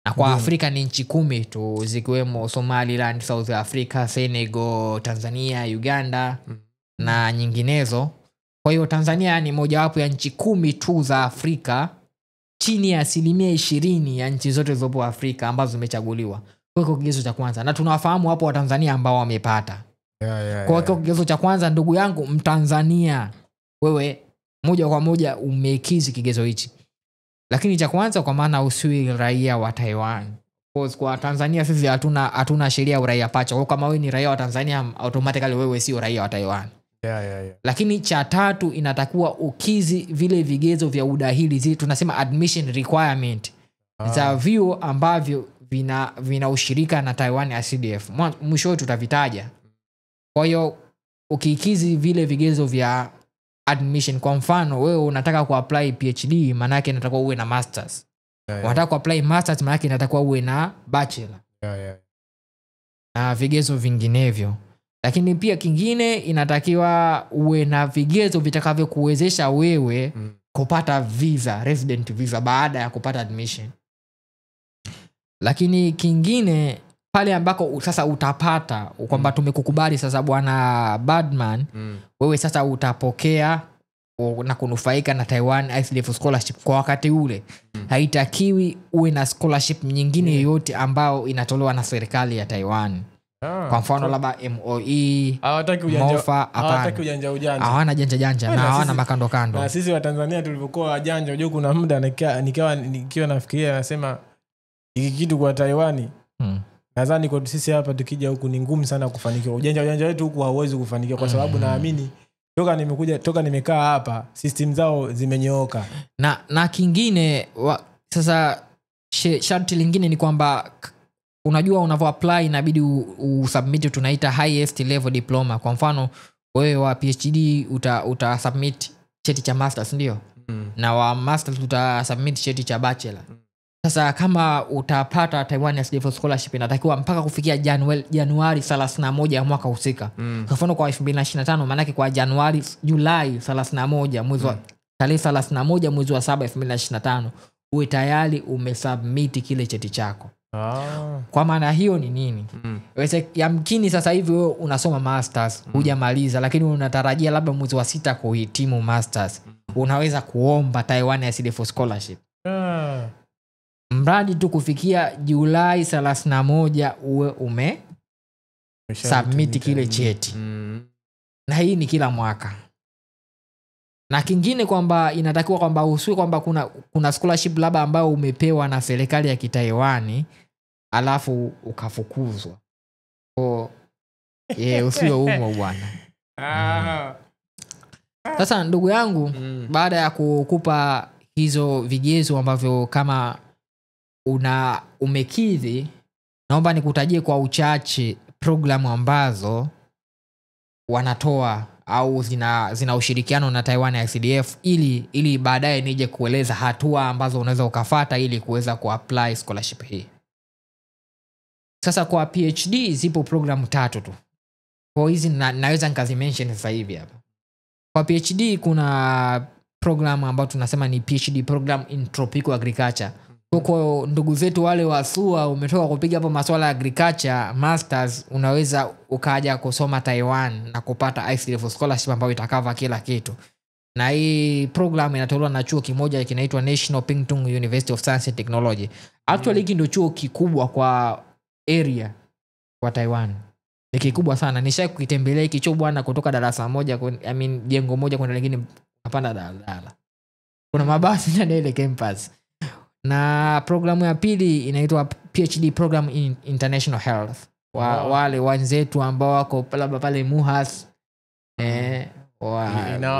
na kwa Afrika ni nchi 10 tu, zikiwemo Somaliland, South Africa, Senegal, Tanzania, Uganda na nyinginezo. Kwa hiyo Tanzania ni mojawapo ya nchi 10 tu za Afrika, chini ya 20% ya nchi zote zilizopo Afrika ambazo zimechaguliwa. Kwa hiyo kigezo cha kwanza, na tunawafahamu hapo wa Tanzania ambao wamepata. Kwa hiyo kigezo cha kwanza, ndugu yangu Mtanzania, wewe moja kwa moja umekizi kigezo hichi. Lakini cha kwanza, kwa maana usiwi raia wa Taiwan. Kwa Tanzania sisi hatuna sheria ya uraia pacha. Kwa kama wewe ni raia wa Tanzania, automatically wewe sio raia wa Taiwan. Lakini cha tatu inatakiwa ukizi vile vigezo vya udahili, zile tunasema admission requirement za vyuo ambavyo vina ushirika na Taiwan ICDF. Mwisho tutavitaja. Kwa hiyo ukikizi vile vigezo vya admission, kwa mfano wewe unataka kuapply PhD, maana yake inatakiwa uwe na masters. Unataka kuapply masters, maana yake inatakiwa uwe na bachelor. Na vigezo vinginevyo. Lakini pia kingine inatakiwa uwe na vigezo vitakavyokuwezesha wewe kupata visa, resident visa, baada ya kupata admission. Lakini kingine pale ambako sasa utapata kwamba tumekukubali sasa bwana Badman, wewe sasa utapokea na kunufaika na Taiwan ICDF scholarship kwa wakati ule. Haitakiwi uwe na scholarship nyingine yoyote ambao inatolewa na serikali ya Taiwan. Kwa mfano labda MOE, hawataki ujanja. Hawana janja na hawana makando kando. Na sisi wa Tanzania tulivyokuwa wajanja, unajua kuna muda nikiwa nafikiria nasema hiki kitu kwa Taiwan. Nadhani kwa sisi hapa tukija huku ni ngumu sana kufanikiwa. Ujanja wetu huku hauwezi kufanikiwa kwa sababu naamini toka nimekaa hapa system zao zimenyooka. Na kingine sasa sharti lingine ni kwamba unajua unavyo apply inabidi usubmit tunaita highest level diploma. Kwa mfano wewe wa PhD utasubmit cheti cha masters, ndio? Na wa masters utasubmit cheti cha bachelor. Sasa kama utapata Taiwan ICDF scholarship inatakiwa mpaka kufikia Januari 31 ya mwaka husika. Kwa mfano kwa 2025, maana yake kwa Julai 31 mwezi wa tarehe 31 mwezi wa 7 2025 uwe tayari umesubmit kile cheti chako. Kwa maana hiyo ni nini? Yamkini sasa hivi wewe unasoma masters, hujamaliza, lakini unatarajia labda mwezi wa 6 kuhitimu masters. Unaweza kuomba Taiwan ICDF scholarship. Mradi tu kufikia Julai 31 uwe submit kile cheti. Na hii ni kila mwaka. Na kingine kwamba inatakiwa kwamba usiwe kwamba kuna scholarship labda ambayo umepewa na serikali ya Kitaiwani alafu ukafukuzwa. Usiwe umo bwana. Sasa ndugu yangu, baada ya kukupa hizo vigezo ambavyo kama umekidhi, naomba nikutajie kwa uchache programu ambazo wanatoa au zina ushirikiano na Taiwan ICDF ili baadaye nije kueleza hatua ambazo unaweza ukafuata ili kuweza kuapply scholarship hii. Sasa kwa PhD zipo programu 3 tu. Kwa hizi naweza nikazimention sasa hivi hapa. Kwa PhD kuna programu ambayo tunasema ni PhD program in tropical agriculture. Huko ndugu zetu wale wa SUA umetoka kupiga hapo masuala ya agriculture masters, unaweza ukaja kusoma Taiwan na kupata ICDF scholarship ambayo itakava kila kitu. Na hii program inatolewa na chuo kimoja kinaitwa National Pingtung University of Science and Technology. Actually hiki ndio chuo kikubwa kwa area kwa Taiwan. Ni kikubwa sana. Nishawahi kukitembelea hiki chuo bwana, kutoka darasa moja jengo moja kwenda lingine hapana daladala. Kuna mabasi ndani ile campus. Na programu ya pili inaitwa PhD program in international health. Wale wenzetu ambao wako pale MUHAS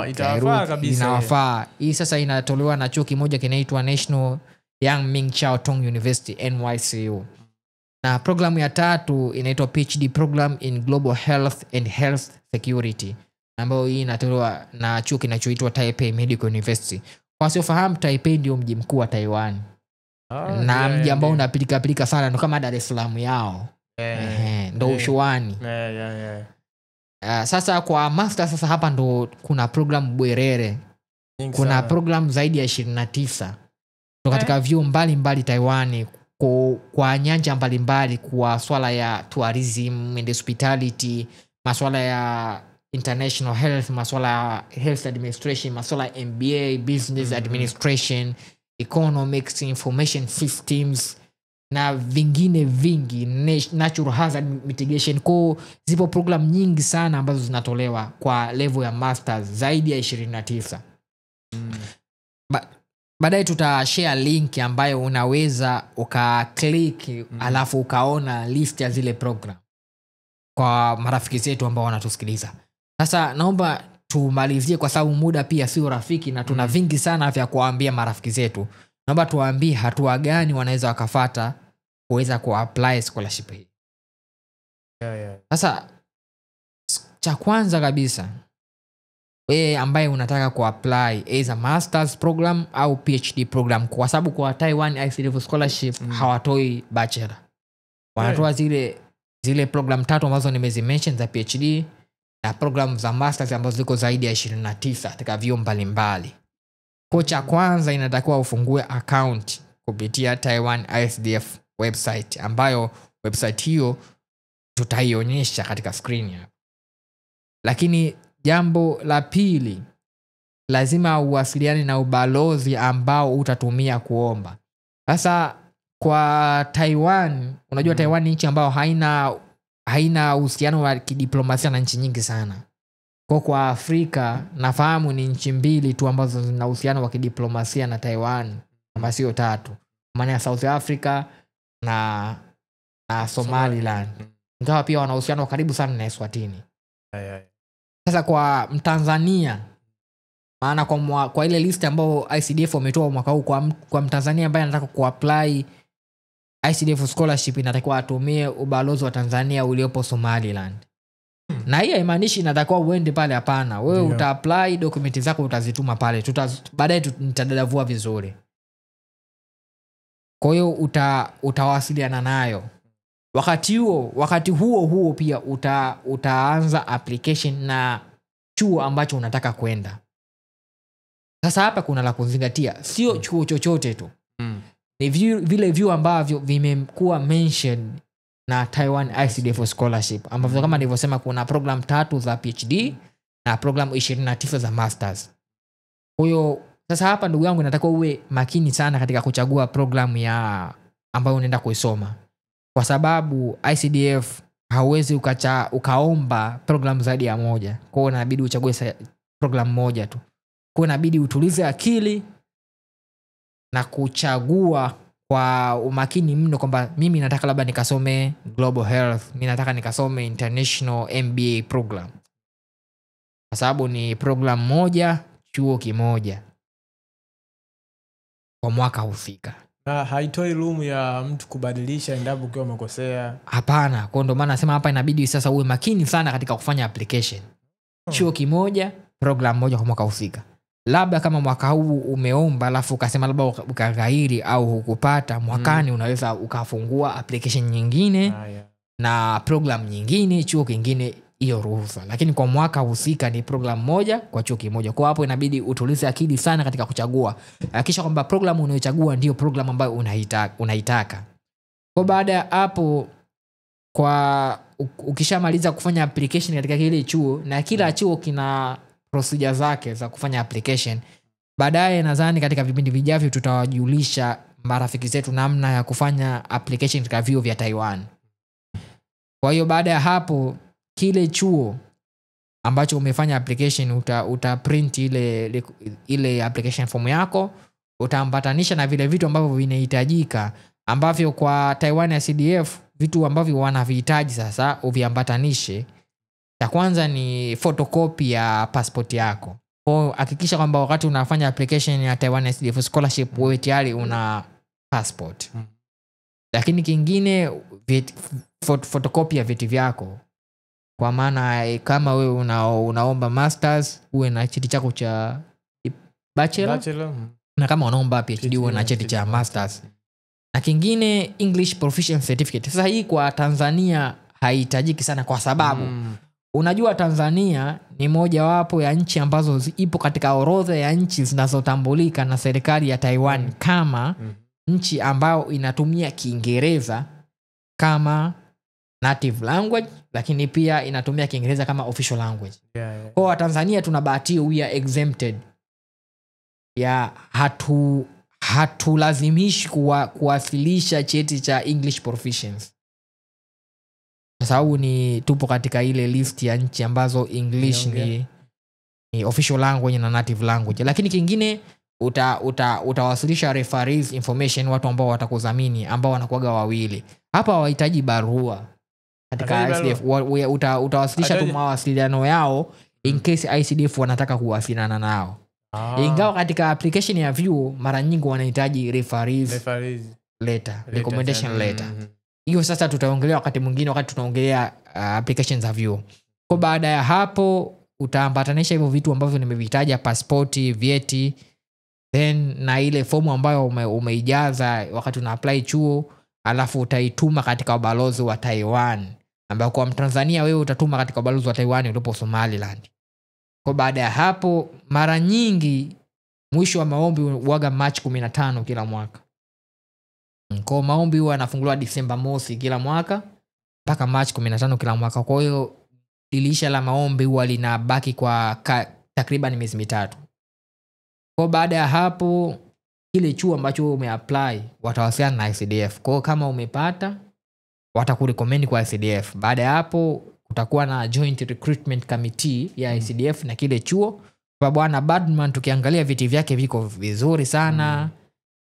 itawafaa kabisa. Inawafaa. Hii sasa inatolewa na chuo kimoja kinaitwa National Yang Ming Chiao Tung University NYCU. Na programu ya tatu inaitwa PhD program in global health and health security, ambayo hii inatolewa na chuo kinachoitwa Taipei Medical University. Kwa wasiofahamu, Taipei ndio mji mkuu wa Taiwan. Na mji ambao unapilika sana, ndio kama Dar es Salaam yao. Ndio ushuani. Sasa kwa master sasa hapa ndo kuna program bwerere. Kuna program zaidi ya 29 katika vyuo mbalimbali Taiwan kwa nyanja mbalimbali, kwa swala ya tourism and hospitality, masuala ya international health, masuala ya health administration, masuala ya MBA, business administration, economics, information systems na vingine vingi, natural hazard mitigation. Kwa zipo program nyingi sana ambazo zinatolewa kwa level ya masters zaidi ya 29. Baadaye tutashare link ambayo unaweza ukaklik alafu ukaona list ya zile program kwa marafiki zetu ambao wanatusikiliza. Sasa naomba tumalizie kwa sababu muda pia sio rafiki na tuna vingi sana vya kuambia marafiki zetu. Naomba tuwaambie hatua gani wanaweza wakafuata kuweza kuapply scholarship hii. Sasa cha kwanza kabisa, wewe ambaye unataka kuapply either masters program au PhD program, kwa sababu kwa Taiwan ICDF scholarship hawatoi bachelor. Wanatoa zile program 3 ambazo nimezimention za PhD na program za masters ambazo ziko zaidi ya 29 katika vyuo mbalimbali. Kwa cha kwanza inatakiwa ufungue account kupitia Taiwan ICDF website, ambayo website hiyo tutaionyesha katika screen hapa. Lakini jambo la pili, lazima uwasiliane na ubalozi ambao utatumia kuomba. Sasa kwa Taiwan, unajua Taiwan ni nchi ambayo haina uhusiano wa kidiplomasia na nchi nyingi sana. Kwa Afrika nafahamu ni nchi 2 tu ambazo zina uhusiano wa kidiplomasia na Taiwan, kama sio 3. Maana ya South Africa na Somaliland. Ingawa pia wana uhusiano karibu sana na Eswatini. Sasa kwa Mtanzania, maana kwa ile list ambayo ICDF wametoa mwaka huu, kwa Mtanzania ambaye anataka kuapply ICDF scholarship inatakiwa atumie ubalozi wa Tanzania uliopo Somaliland. Na hii haimaanishi inatakiwa uende pale, hapana. Wewe utaapply, dokumenti zako utazituma pale. Baadaye nitadadavua vizuri. Kwa hiyo utawasiliana nayo. Wakati huo pia utaanza application na chuo ambacho unataka kwenda. Sasa hapa kuna la kuzingatia, sio chuo chochote tu. Ni vile vyuo ambavyo vimekuwa mentioned na Taiwan ICDF scholarship, ambavyo kama nilivyosema kuna program 3 za PhD na program 29 za masters. Kwa hiyo sasa hapa ndugu yangu inatakiwa uwe makini sana katika kuchagua program ambayo unaenda kuisoma. Kwa sababu ICDF hauwezi ukaomba program zaidi ya moja. Kwa hiyo inabidi uchague program moja tu. Kwa hiyo inabidi utulize akili na kuchagua kwa umakini mno, kwamba mimi nataka labda nikasome Global Health, mimi nataka nikasome International MBA program. Kwa sababu ni program moja, chuo kimoja kwa mwaka husika. Na haitoi room ya mtu kubadilisha endapo ukiwa umekosea. Hapana, kwa ndo maana nasema hapa inabidi sasa uwe makini sana katika kufanya application. Chuo kimoja, program moja kwa mwaka husika. Labda kama mwaka huu umeomba alafu ukasema labda ukaghairi au hukupata, mwakani unaweza ukafungua application nyingine na program nyingine, chuo kingine, hiyo ruhusa. Lakini kwa mwaka husika ni program moja kwa chuo kimoja. Kwa hapo inabidi utulize akili sana katika kuchagua. Hakikisha kwamba program unayochagua ndio program ambayo unaitaka. Kwa baada ya hapo, ukishamaliza kufanya application katika kile chuo, na kila chuo kina procedure zake za kufanya application, baadaye nadhani katika vipindi vijavyo tutawajulisha marafiki zetu namna ya kufanya application katika vyuo vya Taiwan. Kwa hiyo baada ya hapo, kile chuo ambacho umefanya application uta print ile application form yako, utaambatanisha na vile vitu ambavyo vinahitajika, ambavyo kwa Taiwan ICDF vitu ambavyo wanavihitaji sasa uviambatanishe. Ya kwanza ni photocopy ya passport yako. Kwa hakikisha kwamba wakati unafanya application ya Taiwan ICDF scholarship wewe tayari una passport. Lakini kingine photocopy ya vyeti vyako. Kwa maana kama wewe unaomba masters uwe na cheti chako cha bachelor. Na kama unaomba PhD uwe na cheti cha masters. Na kingine English Proficiency Certificate. Sasa hii kwa Tanzania haihitajiki sana kwa sababu unajua Tanzania ni moja wapo ya nchi ambazo ipo katika orodha ya nchi zinazotambulika na serikali ya Taiwan kama nchi ambayo inatumia Kiingereza kama native language, lakini pia inatumia Kiingereza kama official language. Kwa Tanzania tunabahati we are exempted. Hatulazimishi kuwasilisha cheti cha English Proficiency. Kwa sababu tupo katika ile list ya nchi ambazo English ni official language na native language. Lakini kingine utawasilisha referees information, watu ambao watakudhamini ambao wanakuaga wawili. Hapa hawahitaji barua. Katika ICDF utawasilisha tu mawasiliano yao in case ICDF wanataka kuwasiliana nao. Ingawa katika application ya vyuo mara nyingi wanahitaji referees letter, recommendation letter. Hiyo sasa tutaongelea wakati mwingine wakati tunaongelea applications za vyuo. Kwa baada ya hapo utaambatanisha hivyo vitu ambavyo nimevitaja, passport, vyeti, then na ile fomu ambayo umeijaza wakati una apply chuo, alafu utaituma katika ubalozi wa Taiwan, ambao kwa Mtanzania wewe utatuma katika ubalozi wa Taiwan ulipo Somaliland. Kwa baada ya hapo mara nyingi mwisho wa maombi huaga March 15 kila mwaka. Kwa maombi huwa yanafunguliwa Disemba mosi kila mwaka mpaka March 15 kila mwaka. Kwa hiyo dirisha la maombi huwa linabaki kwa takriban miezi 3. Kwa baada ya hapo kile chuo ambacho umeapply watawasiliana na ICDF. Kwa kama umepata watakurecommend kwa ICDF. Baada ya hapo kutakuwa na joint recruitment committee ya ICDF na kile chuo. Kwa bwana Badman tukiangalia viti vyake viko vizuri sana.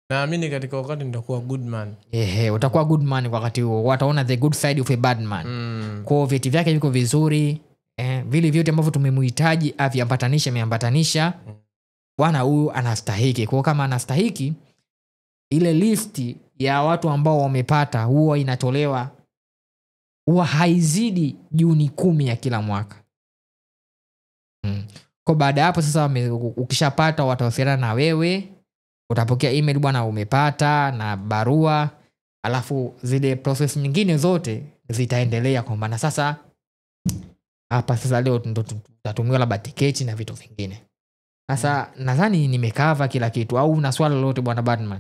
Naamini katika wakati nitakuwa good man. Utakuwa good man wakati huo. Wataona the good side of a bad man. Kwa viti vyake viko vizuri. Vile vyote ambavyo tumemhitaji ameambatanisha. Bwana huyu anastahiki. Kwa kama anastahiki, ile listi ya watu ambao wamepata huwa inatolewa, huwa haizidi Juni 10 ya kila mwaka. Kwa baada hapo sasa ukishapata watawasiliana na wewe, utapokea email bwana umepata na barua, alafu zile process nyingine zote zitaendelea kwa maana sasa hapa sasa leo tutatumiwa labda tiketi na vitu vingine. Sasa nadhani nimekava kila kitu, au una swali lolote bwana Badman?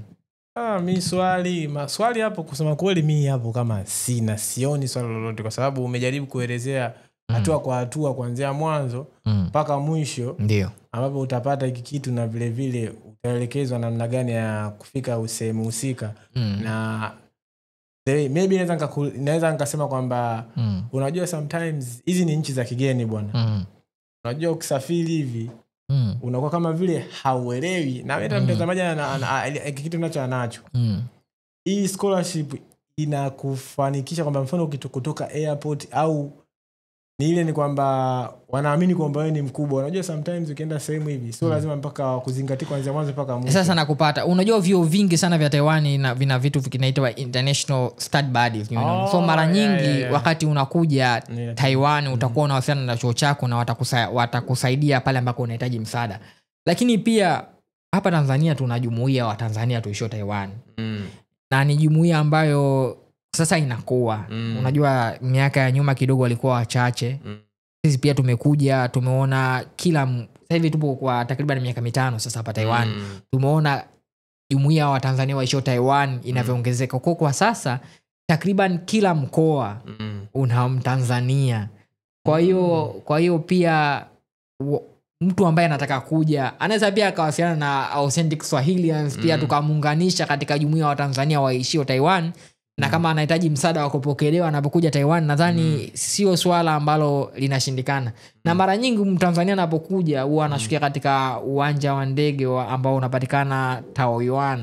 Mi maswali hapo kusema kweli mimi hapo kama sioni swali lolote, kwa sababu umejaribu kuelezea hatua kwa hatua kuanzia mwanzo mpaka mwisho. Ndio ambapo utapata hiki kitu na vile vile utaelekezwa namna gani ya kufika sehemu husika. Na maybe naweza nikasema kwamba unajua sometimes hizi ni nchi za kigeni bwana. Unajua ukisafiri hivi unakuwa kama vile hauelewi na hata mtazamaji ana kitu anacho. Hii scholarship inakufanikisha kwamba mfano ukitoka airport au ni ile ni kwamba wanaamini kwamba wewe ni mkubwa. Unajua sometimes ukienda sehemu hivi sio lazima mpaka kuzingatia kuanzia mwanzo mpaka mwisho. Sasa nakupata. Unajua vyuo vingi sana vya Taiwan na vina vitu vinaitwa international study buddies, you know. So mara nyingi wakati unakuja Taiwan utakuwa unawasiliana na chuo chako na watakusaidia pale ambako unahitaji msaada. Lakini pia hapa Tanzania tuna jumuiya wa Tanzania tuishio Taiwan. Na ni jumuiya ambayo sasa inakuwa. Unajua miaka ya nyuma kidogo walikuwa wachache. Sisi pia tumekuja, tumeona sasa hivi tupo kwa takriban miaka 5 sasa hapa Taiwan. Tumeona jumuiya wa Tanzania waishio Taiwan inavyoongezeka. Kwa sasa takriban kila mkoa una Mtanzania. Kwa hiyo pia mtu ambaye anataka kuja anaweza pia akawasiliana na Authentic Swahilians pia tukamuunganisha katika jumuiya wa Tanzania waishio Taiwan. Na kama anahitaji msaada wa kupokelewa anapokuja Taiwan, nadhani sio swala ambalo linashindikana. Na mara nyingi Mtanzania anapokuja huwa anashukia katika uwanja wa ndege ambao unapatikana Taoyuan.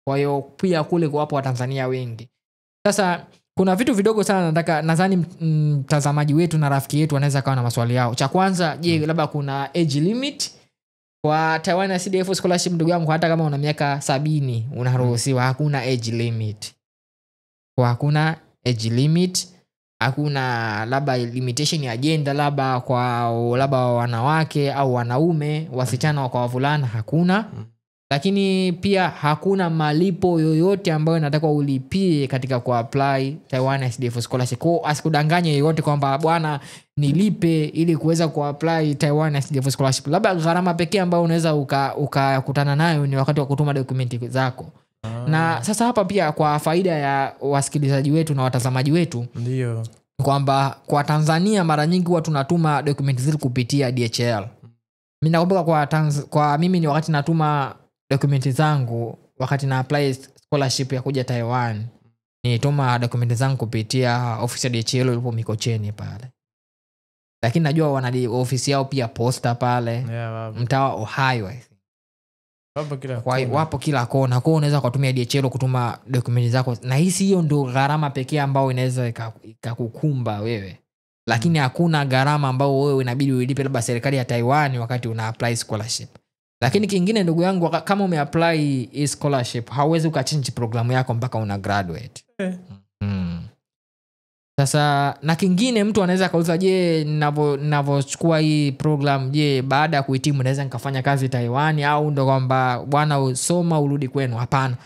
Kwa hiyo pia kule kwa wapo wa Tanzania wengi. Sasa kuna vitu vidogo sana nadhani mtazamaji wetu na rafiki yetu wanaweza kawa na maswali yao. Cha kwanza, je, labda kuna age limit kwa Taiwan na CDF scholarship? Ndugu yangu, hata kama una miaka 70 unaruhusiwa, hakuna age limit. Kwa hakuna age limit, hakuna labda limitation ya gender labda kwa labda wanawake au wanaume, wasichana kwa wavulana, hakuna. Lakini pia hakuna malipo yoyote ambayo inatakiwa ulipie katika kuapply Taiwan SDF scholarship. Kwa asikudanganye yeyote kwamba bwana nilipe ili kuweza kuapply Taiwan SDF scholarship. Labda gharama pekee ambayo unaweza ukakutana nayo ni wakati wa kutuma dokumenti zako. Na sasa hapa pia kwa faida ya wasikilizaji wetu na watazamaji wetu, ndio kwamba kwa Tanzania mara nyingi huwa tunatuma dokumenti zetu kupitia DHL. Mimi nakumbuka kwa mimi ni wakati natuma dokumenti zangu wakati na apply scholarship ya kuja Taiwan, nilituma dokumenti zangu kupitia ofisi ya DHL ilipo Mikocheni pale. Lakini najua wana ofisi yao pia Posta pale, mtaa Ohio. Wapo kila kona. Kwa unaweza kutumia DHL kutuma dokumenti zako, na hiyo ndio gharama pekee ambayo inaweza ikakukumba wewe lakini hakuna gharama ambao wewe inabidi uilipe labda serikali ya Taiwan wakati una apply scholarship. Lakini kingine ndugu yangu, kama umeapply scholarship hauwezi ukachange programu yako mpaka una graduate. Sasa na kingine mtu anaweza kauliza, je, ninavyochukua hii program, je, baada ya kuhitimu naweza nikafanya kazi Taiwan au ndo kwamba bwana usoma urudi kwenu? Hapana.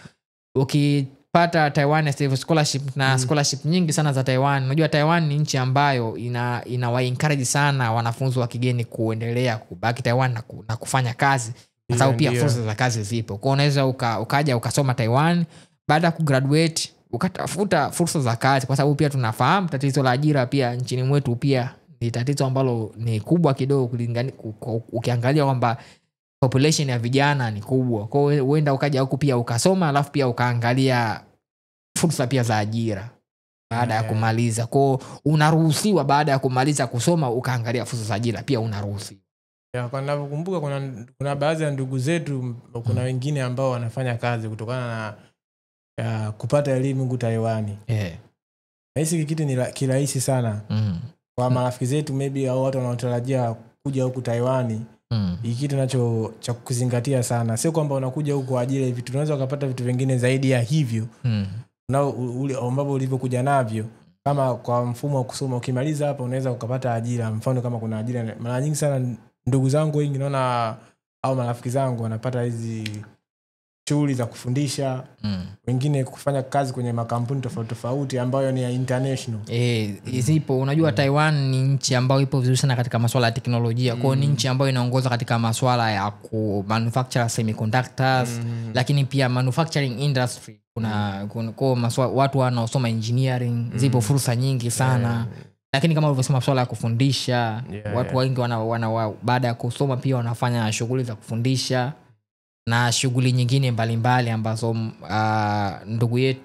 Ukipata Taiwan State Scholarship na scholarship nyingi sana za Taiwan. Unajua Taiwan ni nchi ambayo ina encourage sana wanafunzi wa kigeni kuendelea kubaki Taiwan na kufanya kazi. Kwa sababu pia fursa za kazi zipo. Kwa unaweza ukaja ukasoma Taiwan, baada ya kugraduate ukatafuta fursa za kazi, kwa sababu pia tunafahamu tatizo la ajira pia nchini mwetu pia ni tatizo ambalo ni kubwa kidogo kulingana, ukiangalia kwamba population ya vijana ni kubwa. Kwa hiyo uenda ukaja huku pia ukasoma, alafu pia ukaangalia fursa pia za ajira baada ya kumaliza. Kwa hiyo unaruhusiwa baada ya kumaliza kusoma ukaangalia fursa za ajira pia unaruhusiwa. Ya, kwa ninavyokumbuka kuna baadhi ya ndugu zetu, kuna wengine ambao wanafanya kazi kutokana na kupata elimu huko Taiwan. Hisi kitu ni kirahisi sana. Kwa marafiki zetu maybe au watu wanaotarajia kuja huko Taiwan. Hiki kitu nacho cha kuzingatia sana. Sio kwamba unakuja huko kwa ajili ya vitu, unaweza kupata vitu vingine zaidi ya hivyo. Na ule ambapo ulivyokuja navyo. Kama kwa mfumo wa kusoma ukimaliza hapa unaweza ukapata ajira. Mfano kama kuna ajira, mara nyingi sana ndugu zangu wengi naona au marafiki zangu wanapata hizi shughuli za kufundisha, wengine kufanya kazi kwenye makampuni tofauti tofauti ambayo ni ya international. Zipo. Unajua Taiwan ni nchi ambayo ipo vizuri sana katika masuala ya teknolojia. Kwa hiyo ni nchi ambayo inaongoza katika masuala ya manufacture semiconductors, lakini pia manufacturing industry. Kuna watu wanaosoma engineering, zipo fursa nyingi sana. Lakini kama ulivyosema masuala ya kufundisha, watu wengi baada ya kusoma pia wanafanya shughuli za na shughuli nyingine mbalimbali ambazo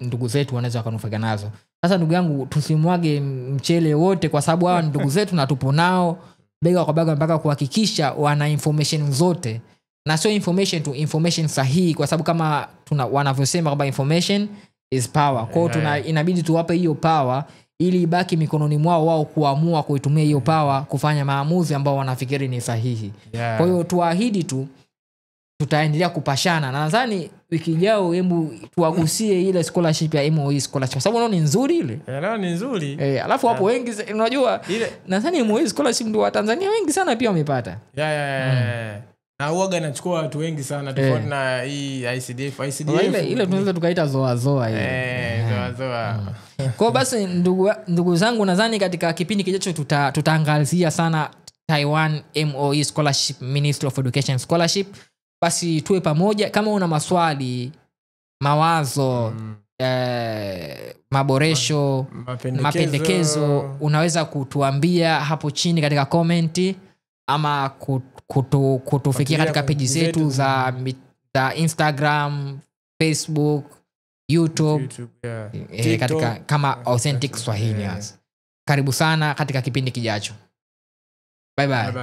ndugu zetu wanaweza kunufaika nazo. Sasa ndugu yangu, tusimwage mchele wote, kwa sababu hawa ndugu zetu na tupo nao bega kwa bega mpaka kuhakikisha wana information zote, na sio information sahihi, kwa sababu kama wanavyosema kwamba information is power. Kwa hiyo inabidi tuwape hiyo power ili ibaki mikononi mwao wao kuamua kuitumia hiyo power kufanya maamuzi ambao wanafikiri ni sahihi. Kwa hiyo tuahidi tu tutaendelea kupashana, na nadhani wiki ijayo hebu tuagusie ile scholarship ya MOE scholarship, kwa sababu naona ni nzuri ile. Naona ni nzuri. Alafu hapo wengi unajua nadhani MOE scholarship ndio Watanzania wengi sana pia wamepata. Na huaga inachukua watu wengi sana tofauti na hii ICDF. Ile tunaweza tukaita zoa hiyo. Zoa. Kwa basi ndugu zangu, nadhani katika kipindi kijacho tutaangazia sana Taiwan MOE scholarship, Ministry of Education scholarship. Basi tuwe pamoja. Kama una maswali, mawazo, maboresho, mapendekezo, unaweza kutuambia hapo chini katika comment, ama kutufikia katika page zetu za Instagram, Facebook, YouTube, katika kama Authentic Swahili. Karibu sana katika kipindi kijacho. Bye bye.